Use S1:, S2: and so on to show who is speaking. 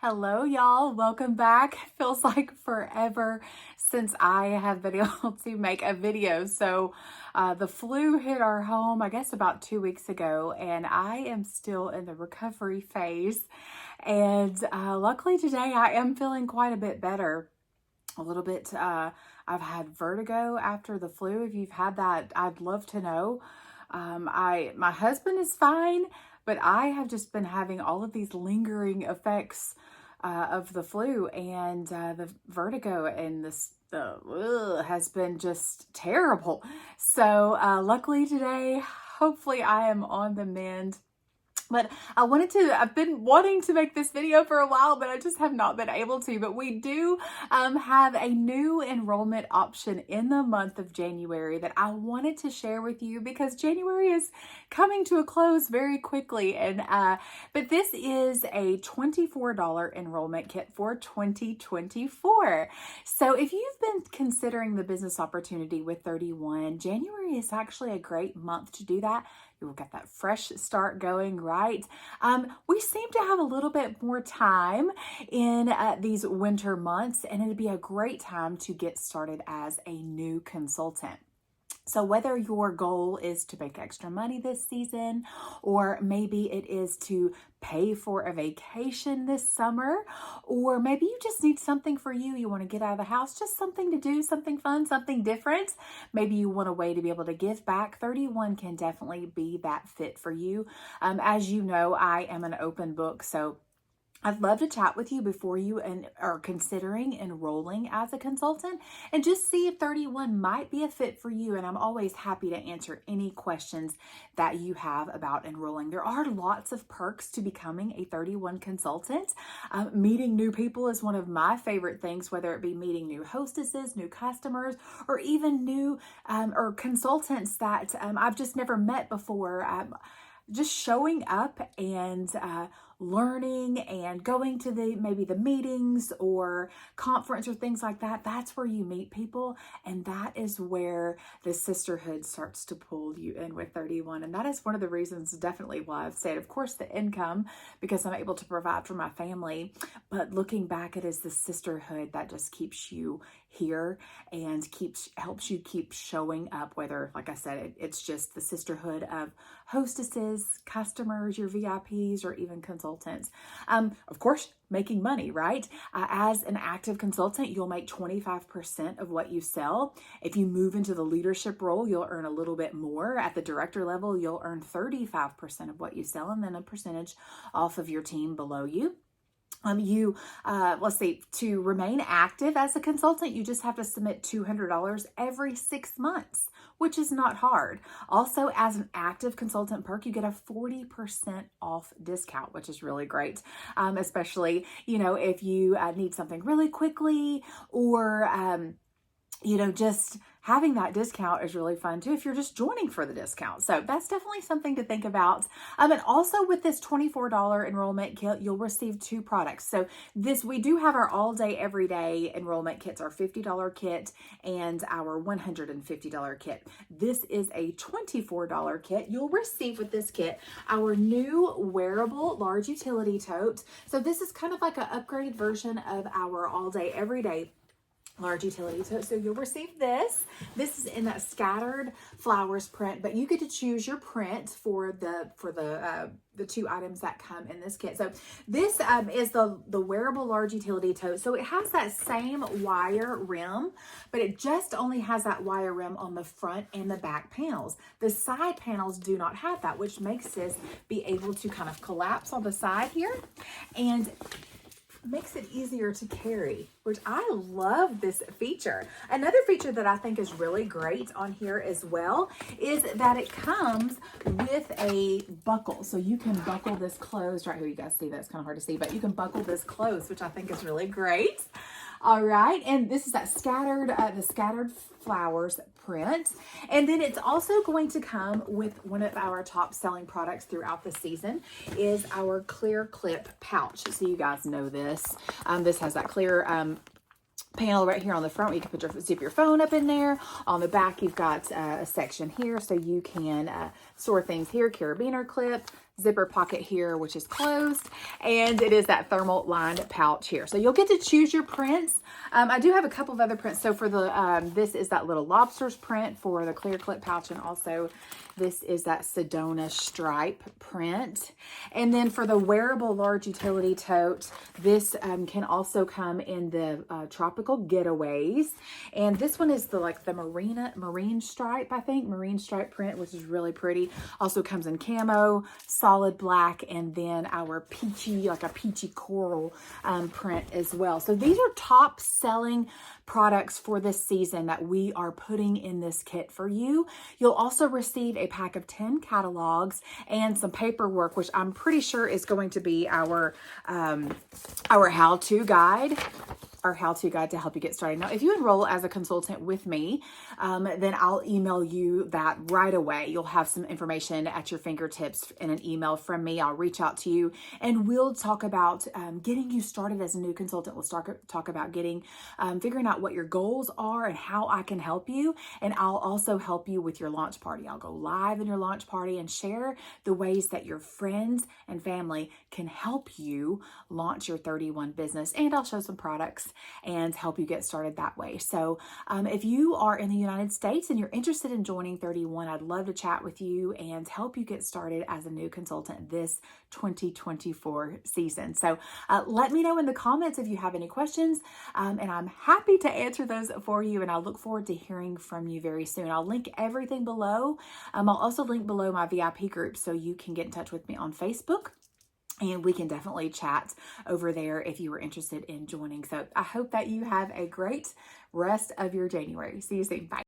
S1: Hello, y'all. Welcome back. Feels like forever since I have been able to make a video. So the flu hit our home, I guess about 2 weeks ago, and I am still in the recovery phase. And luckily today I am feeling quite a bit better. A little bit, I've had vertigo after the flu. If you've had that, I'd love to know. My husband is fine, but I have just been having all of these lingering effects of the flu, and the vertigo and has been just terrible. So luckily today, hopefully I am on the mend. But I've been wanting to make this video for a while, but I just have not been able to. But we do have a new enrollment option in the month of January that I wanted to share with you because January is coming to a close very quickly. And but this is a $24 enrollment kit for 2024. So if you've been considering the business opportunity with 31, January is actually a great month to do that. You'll get that fresh start going, right? We seem to have a little bit more time in these winter months, and it'd be a great time to get started as a new consultant. So whether your goal is to make extra money this season, or maybe it is to pay for a vacation this summer, or maybe you just need something for you. You want to get out of the house, just something to do, something fun, something different. Maybe you want a way to be able to give back. 31 can definitely be that fit for you. As you know, I am an open book, so I'd love to chat with you before you are considering enrolling as a consultant and just see if 31 might be a fit for you. And I'm always happy to answer any questions that you have about enrolling. There are lots of perks to becoming a 31 consultant. Meeting new people is one of my favorite things, whether it be meeting new hostesses, new customers, or even new or consultants that I've just never met before. Just showing up and learning and going to maybe the meetings or conference or things like that. That's where you meet people, and that is where the sisterhood starts to pull you in with 31. And that is one of the reasons definitely why I've said, of course, the income, because I'm able to provide for my family, but looking back, it is the sisterhood that just keeps you here and helps you keep showing up, whether, like I said, it's just the sisterhood of hostesses, customers, your VIPs, or even consultants. Of course, making money, right? As an active consultant, you'll make 25% of what you sell. If you move into the leadership role, you'll earn a little bit more. At the director level, you'll earn 35% of what you sell, and then a percentage off of your team below you. Let's see, to remain active as a consultant, you just have to submit $200 every 6 months, which is not hard. Also, as an active consultant perk, you get a 40% off discount, which is really great. Especially, if you need something really quickly, or, just having that discount is really fun too if you're just joining for the discount. So that's definitely something to think about. And also with this $24 enrollment kit, you'll receive 2 products. So we do have our all day, every day enrollment kits, our $50 kit and our $150 kit. This is a $24 kit. You'll receive with this kit our new wearable large utility tote. So this is kind of like an upgraded version of our all day, every day large utility tote. So you'll receive this. This is in that scattered flowers print, but you get to choose your print for the 2 items that come in this kit. So this is the wearable large utility tote. So it has that same wire rim, but it just only has that wire rim on the front and the back panels. The side panels do not have that, which makes this be able to kind of collapse on the side here and makes it easier to carry, which I love this feature. Another feature that I think is really great on here as well is that it comes with a buckle. So you can buckle this closed right here. You guys see that? It's kind of hard to see, but you can buckle this closed, which I think is really great. All right, and this is that the scattered flowers print. And then it's also going to come with one of our top selling products throughout the season is our clear clip pouch. So you guys know this. This has that clear panel right here on the front where you can zip your phone up in there. On the back, you've got a section here so you can store things here, carabiner clip, zipper pocket here, which is closed, and it is that thermal lined pouch here. So you'll get to choose your prints. I do have a couple of other prints. So for the, this is that little lobsters print for the clear clip pouch, and also this is that Sedona stripe print. And then for the wearable large utility tote, this can also come in the tropical getaways. And this one is the like the marine stripe, I think, marine stripe print, which is really pretty. Also comes in camo, solid black, and then our peachy, like a peachy coral print as well. So these are top selling products for this season that we are putting in this kit for you. You'll also receive a pack of 10 catalogs and some paperwork, which I'm pretty sure is going to be our how-to guide. Our how-to guide to help you get started. Now, if you enroll as a consultant with me, then I'll email you that right away. You'll have some information at your fingertips in an email from me. I'll reach out to you and we'll talk about getting you started as a new consultant. We'll talk about figuring out what your goals are and how I can help you. And I'll also help you with your launch party. I'll go live in your launch party and share the ways that your friends and family can help you launch your 31 business. And I'll show some products and help you get started that way. So if you are in the United States and you're interested in joining 31, I'd love to chat with you and help you get started as a new consultant this 2024 season. So let me know in the comments if you have any questions, and I'm happy to answer those for you, and I look forward to hearing from you very soon. I'll link everything below. I'll also link below my VIP group so you can get in touch with me on Facebook. And we can definitely chat over there if you were interested in joining. So I hope that you have a great rest of your January. See you soon. Bye.